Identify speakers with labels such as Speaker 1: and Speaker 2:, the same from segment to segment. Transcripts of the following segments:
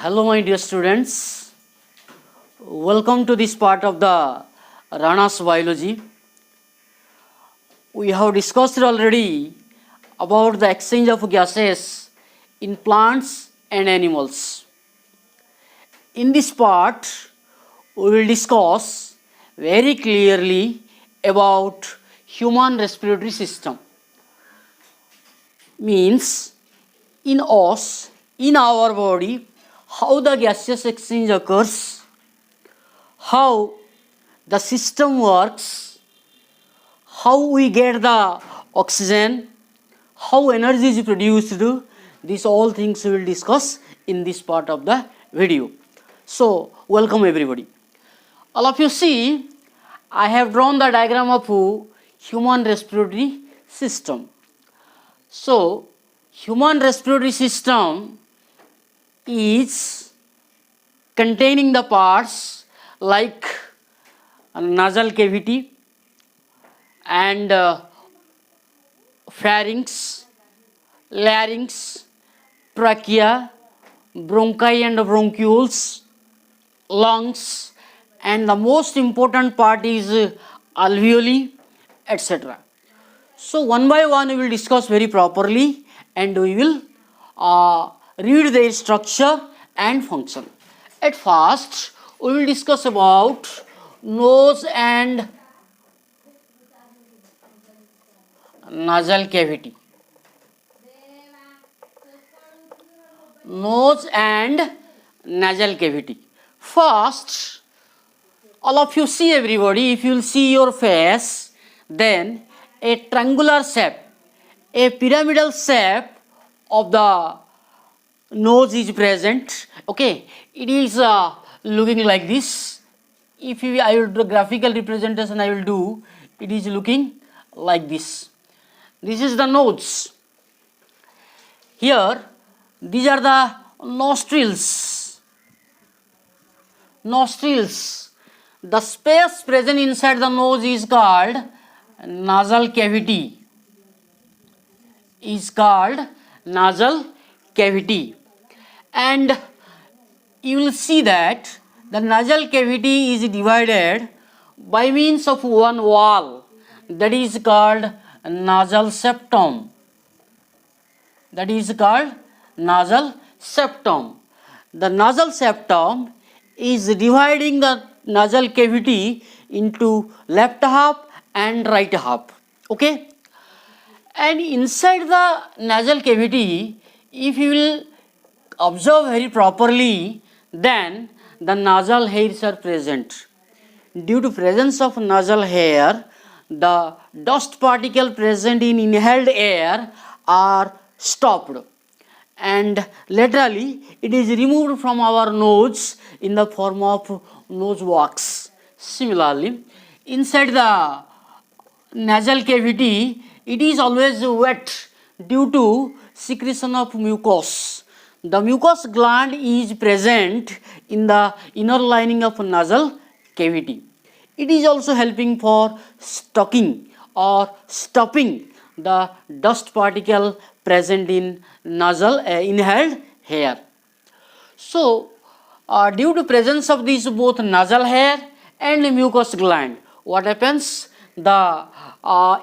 Speaker 1: Hello, my dear students. Welcome to this part of the Rana's biology. We have discussed already about the exchange of gases in plants and animals. In this part, we will discuss very clearly about human respiratory system. Means in us, in our body, how the gaseous exchange occurs, how the system works, how we get the oxygen, how energy is produced. These all things we will discuss in this part of the video. So, welcome everybody. All of you see, I have drawn the diagram of human respiratory system. So, human respiratory system is containing the parts like nasal cavity and pharynx, larynx, trachea, bronchi and bronchioles, lungs, and the most important part is alveoli, etc. So one by one we will discuss very properly and we will read their structure and function. At first, we will discuss about nose and nasal cavity. Nose and nasal cavity. First, all of you see everybody, if you will see your face, then a triangular shape, a pyramidal shape of the nose is present. Okay, it is looking like this. If I will do graphical representation, I will do, it is looking like this. This is the nose. Here, these are the nostrils. Nostrils. The space present inside the nose is called nasal cavity. Is called nasal cavity. And you will see that the nasal cavity is divided by means of one wall, that is called nasal septum. That is called nasal septum. The nasal septum is dividing the nasal cavity into left half and right half. Okay? And inside the nasal cavity, if you will observe very properly, then the nasal hairs are present. Due to presence of nasal hair, the dust particle present in inhaled air are stopped, and laterally it is removed from our nose in the form of nose wax. Similarly, inside the nasal cavity, it is always wet due to secretion of mucus. The mucus gland is present in the inner lining of nasal cavity. It is also helping for stocking or stopping the dust particle present in nasal inhaled air. So, due to presence of these both nasal hair and mucus gland, what happens? The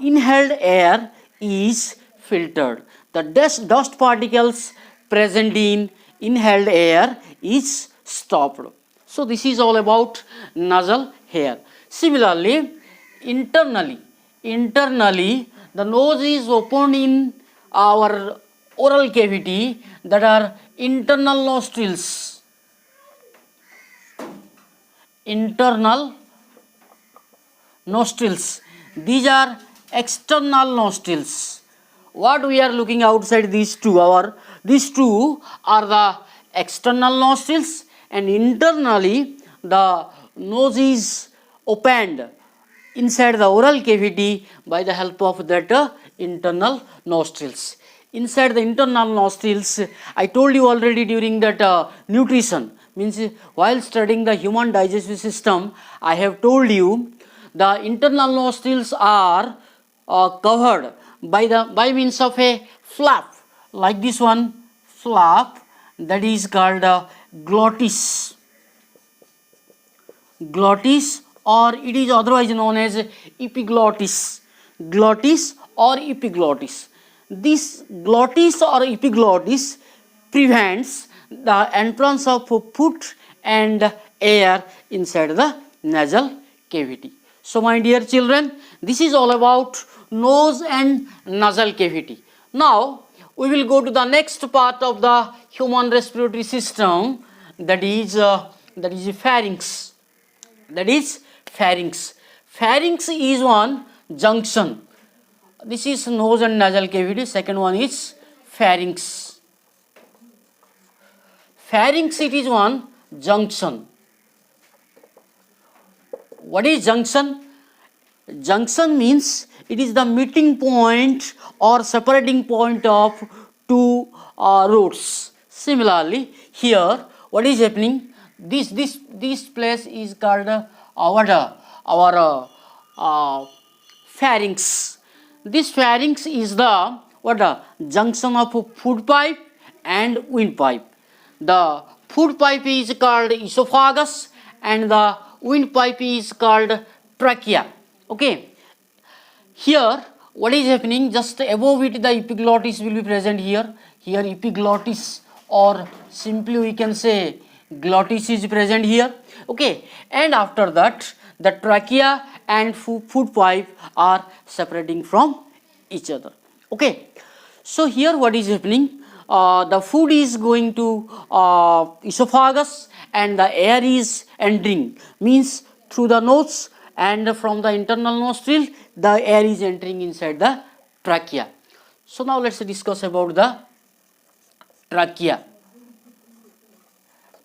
Speaker 1: inhaled air is filtered. The dust particles present in inhaled air is stopped. So this is all about nasal hair. Similarly, internally the nose is opened in our oral cavity, that are internal nostrils. Internal nostrils. These are external nostrils. What we are looking outside these two are the external nostrils, and internally the nose is opened inside the oral cavity by the help of that internal nostrils. Inside the internal nostrils, I told you already during that nutrition, means while studying the human digestive system, I have told you the internal nostrils are covered by means of a flap, like this one flap, that is called glottis. Glottis, or it is otherwise known as epiglottis. Glottis or epiglottis. This glottis or epiglottis prevents the entrance of food and air inside the nasal cavity. So my dear children, this is all about nose and nasal cavity. Now we will go to the next part of the human respiratory system, that is pharynx. That is pharynx. Pharynx is one junction. This is nose and nasal cavity. Second one is pharynx. Pharynx, it is one junction. What is junction? Junction means it is the meeting point or separating point of two roads. Similarly, here what is happening? This place is called our pharynx. This pharynx is the junction of food pipe and windpipe. The food pipe is called esophagus and the windpipe is called trachea. Okay. Here what is happening? Just above it the epiglottis will be present here. Here epiglottis, or simply we can say glottis, is present here. Okay. And after that the trachea and food pipe are separating from each other. Okay. So here what is happening? The food is going to esophagus and the air is entering, means through the nose, and from the internal nostril the air is entering inside the trachea. So now let's discuss about the trachea.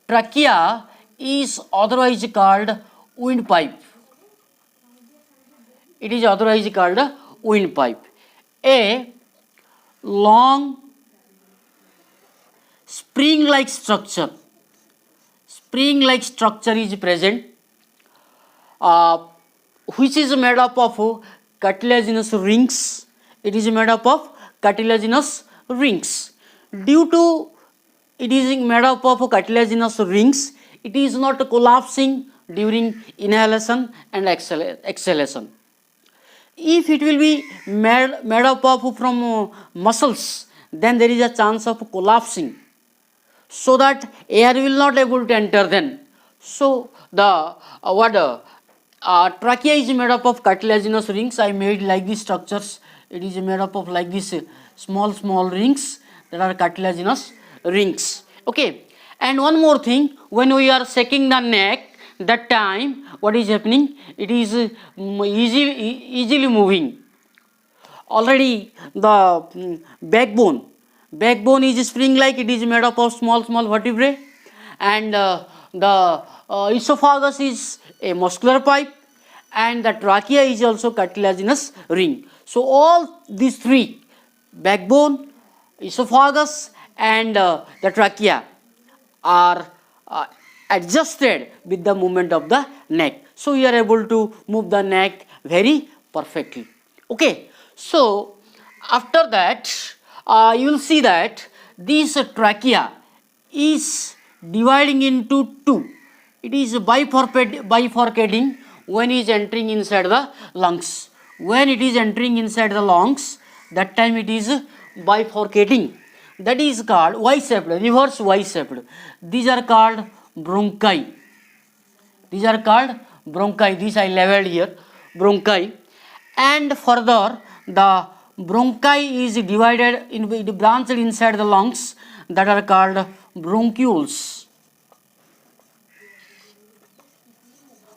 Speaker 1: Trachea is otherwise called windpipe. It is otherwise called windpipe. A long spring-like structure. Spring-like structure is present, which is made up of cartilaginous rings. It is made up of cartilaginous rings. Due to it is made up of cartilaginous rings, it is not collapsing during inhalation and exhalation. If it will be made up of from muscles, then there is a chance of collapsing, so that air will not able to enter then. So the trachea is made up of cartilaginous rings. I made like these structures. It is made up of like this small rings that are cartilaginous rings. Okay. And one more thing, when we are shaking the neck, that time what is happening? It is easily moving. Already the backbone is spring like. It is made up of small vertebrae, and the esophagus is a muscular pipe, and the trachea is also cartilaginous ring. So all these three, backbone, esophagus and the trachea, are adjusted with the movement of the neck. So we are able to move the neck very perfectly. Okay. So after that you will see that this trachea is dividing into two. It is bifurcating when it is entering inside the lungs. When it is entering inside the lungs, that time it is bifurcating. That is called Y-shaped, reverse Y-shaped. These are called bronchi. These are called bronchi. This I labeled here, bronchi. And further, the bronchi is divided in branched inside the lungs, that are called bronchioles.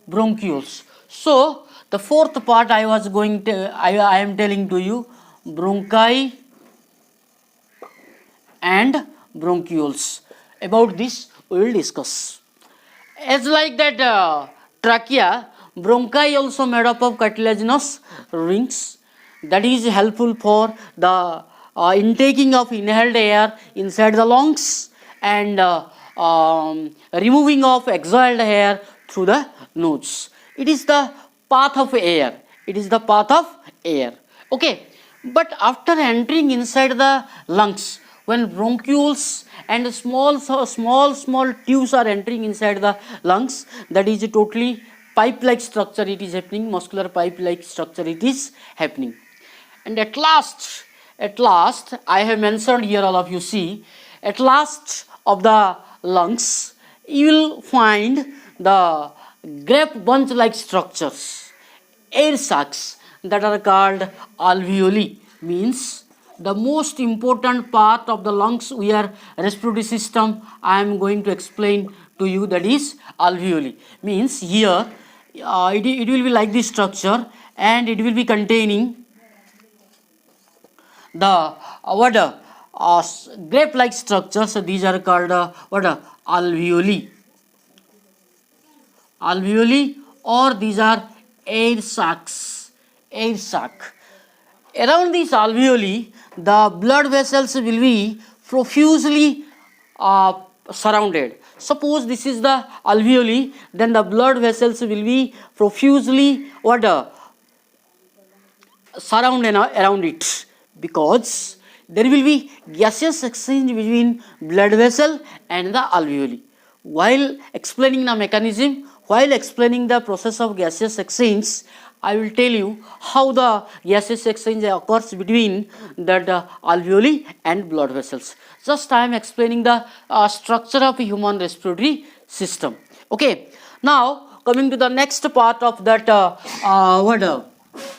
Speaker 1: Bronchioles. So the fourth part I am telling to you, bronchi and bronchioles. About this we will discuss. As like that trachea, bronchi also made up of cartilaginous rings, that is helpful for the intaking of inhaled air inside the lungs and removing of exhaled air through the nose. It is the path of air. It is the path of air. Okay. But after entering inside the lungs, when bronchioles and small tubes are entering inside the lungs, that is a totally pipe-like structure it is happening, muscular pipe-like structure it is happening. And at last, I have mentioned here, all of you see, at last of the lungs, you will find the grape bunch-like structures, air sacs, that are called alveoli, means the most important part of the lungs where respiratory system I am going to explain to you, that is alveoli. Means here it will be like this structure, and it will be containing the grape like structures. These are called alveoli, or these are air sacs, around these alveoli the blood vessels will be profusely surrounded. Suppose this is the alveoli, then the blood vessels will be profusely surrounded around it, because there will be gaseous exchange between blood vessel and the alveoli. While explaining the mechanism, while explaining the process of gaseous exchange, I will tell you how the gaseous exchange occurs between the alveoli and blood vessels. Just I am explaining the structure of human respiratory system. Okay. Now coming to the next part of that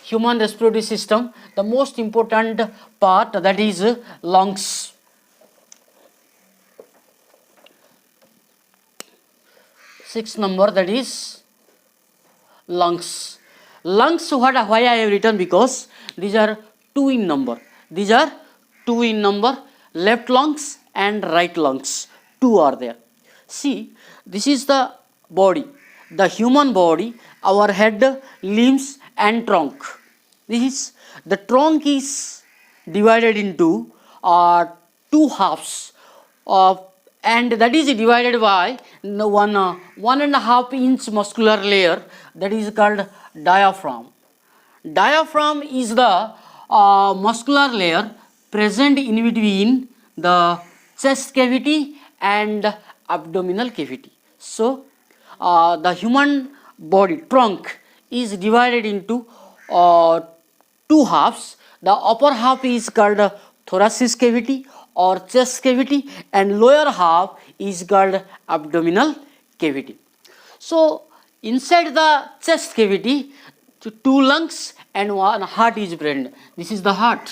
Speaker 1: human respiratory system, the most important part, that is lungs. Sixth number, that is lungs. Lungs, why I have written, because these are two in number. Left lungs and right lungs. Two are there. See, this is the body, the human body, our head, limbs and trunk. The trunk is divided into two halves, and that is divided by 1.5 inch muscular layer, that is called diaphragm. Diaphragm is the muscular layer present in between the chest cavity and abdominal cavity. So the human body trunk is divided into two halves. The upper half is called thoracic cavity or chest cavity, and lower half is called abdominal cavity. So inside the chest cavity, two lungs and one heart is present. This is the heart.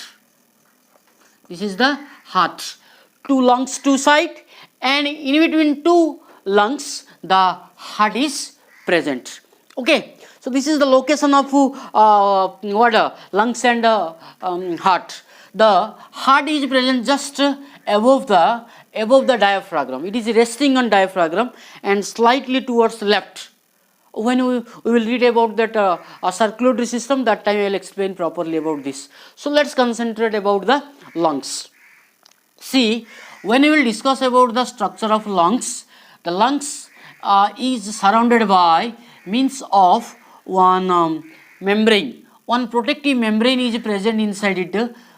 Speaker 1: Two lungs, two side, and in between two lungs the heart is present. Okay. So this is the location of lungs and heart. The heart is present just above the diaphragm. It is resting on diaphragm and slightly towards left. When we will read about that circulatory system, that time I will explain properly about this. So let's concentrate about the lungs. See, when we will discuss about the structure of lungs, the lungs is surrounded by means of one membrane. One protective membrane is present inside it.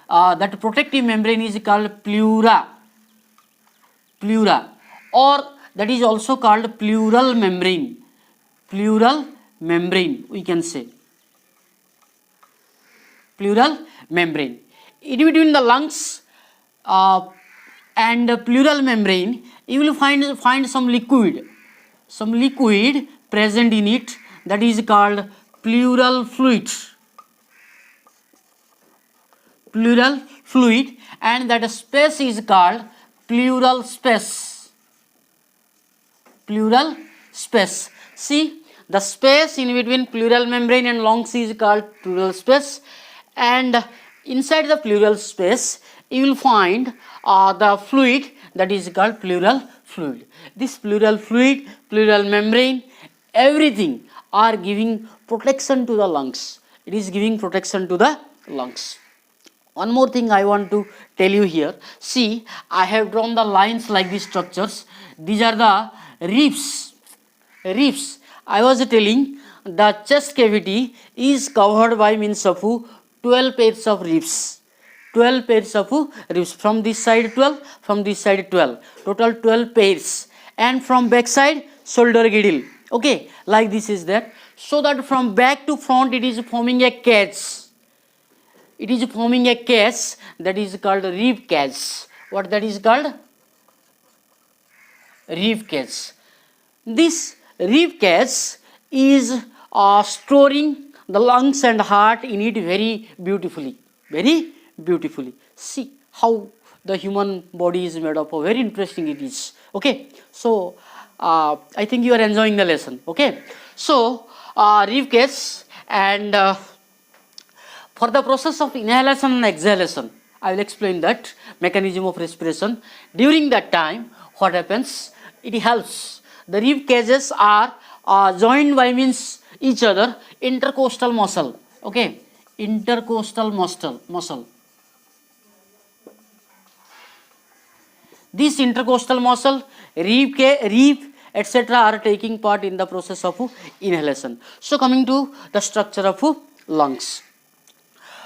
Speaker 1: That protective membrane is called pleura, or that is also called pleural membrane. We can say pleural membrane. In between the lungs and the pleural membrane, you will find some liquid present in it, that is called pleural fluid, and that space is called pleural space. See, the space in between pleural membrane and lungs is called pleural space, and inside the pleural space you will find the fluid, that is called pleural fluid. This pleural fluid, pleural membrane, everything are giving protection to the lungs. It is giving protection to the lungs. One more thing I want to tell you here. See, I have drawn the lines like these structures. These are the ribs. I was telling the chest cavity is covered by means of 12 pairs of ribs. 12 pairs of ribs. From this side 12, from this side 12. Total 12 pairs. And from back side, shoulder girdle. Okay, like this is there. So that from back to front it is forming a cage. It is forming a cage that is called rib cage. What that is called? Rib cage. This rib cage is storing the lungs and heart in it very beautifully. Very beautifully. See how the human body is made up of. Very interesting it is. Okay. So I think you are enjoying the lesson. Okay. So rib cage, and for the process of inhalation and exhalation, I will explain that mechanism of respiration. During that time, what happens? It helps. The rib cages are joined by means each other, intercostal muscle. Okay, intercostal muscle. This intercostal muscle, rib, etc. are taking part in the process of inhalation. So coming to the structure of lungs.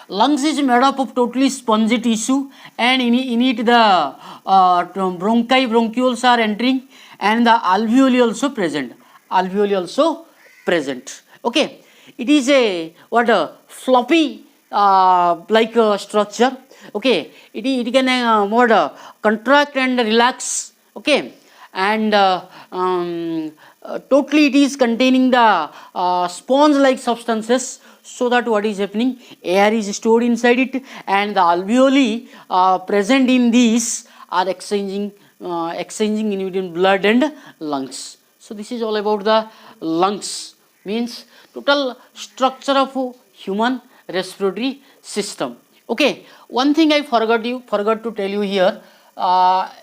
Speaker 1: Lungs is made up of totally spongy tissue, and in it the bronchioles are entering, and the alveoli also present. Alveoli also present. Okay, it is a floppy like structure. Okay, it can contract and relax. Okay, and totally it is containing the sponge like substances, so that what is happening, air is stored inside it, and the alveoli present in these are exchanging in between blood and lungs. So this is all about the lungs, means total structure of human respiratory system. Okay, one thing I forgot to tell you here,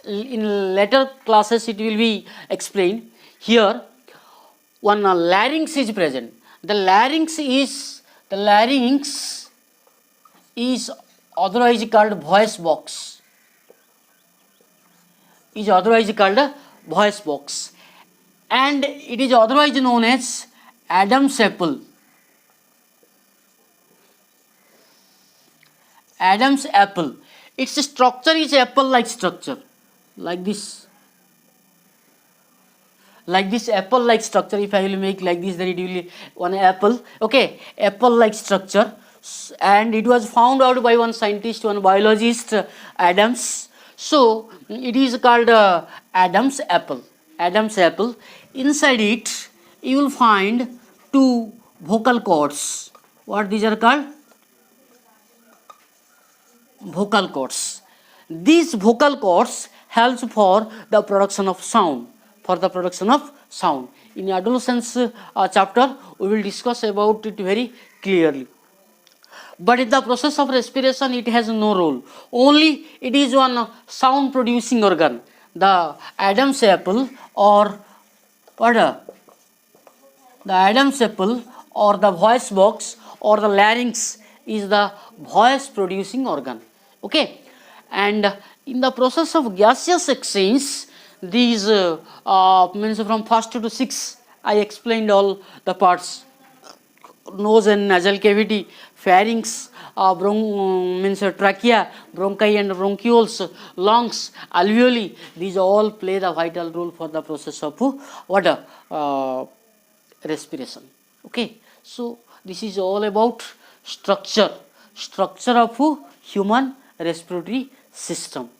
Speaker 1: in later classes it will be explained. Here one larynx is present. The larynx is otherwise called voice box. And it is otherwise known as Adam's apple. Adam's apple. Its structure is apple-like structure, like this. Like this apple-like structure. If I will make like this, then it will be one apple. Okay, apple-like structure, and it was found out by one scientist, one biologist, Adams. So it is called Adam's apple. Adam's apple. Inside it, you will find two vocal cords. What these are called? Vocal cords. These vocal cords helps for the production of sound. In adolescence chapter, we will discuss about it very clearly. But in the process of respiration, it has no role. Only it is one sound producing organ. The Adam's apple or the Adam's apple or the voice box or the larynx is the voice producing organ. Okay, and in the process of gaseous exchange, these means from first to 6 I explained all the parts: nose and nasal cavity, pharynx, means trachea, bronchi and bronchioles, lungs, alveoli. These all play the vital role for the process of respiration. Okay, so this is all about structure of human respiratory system.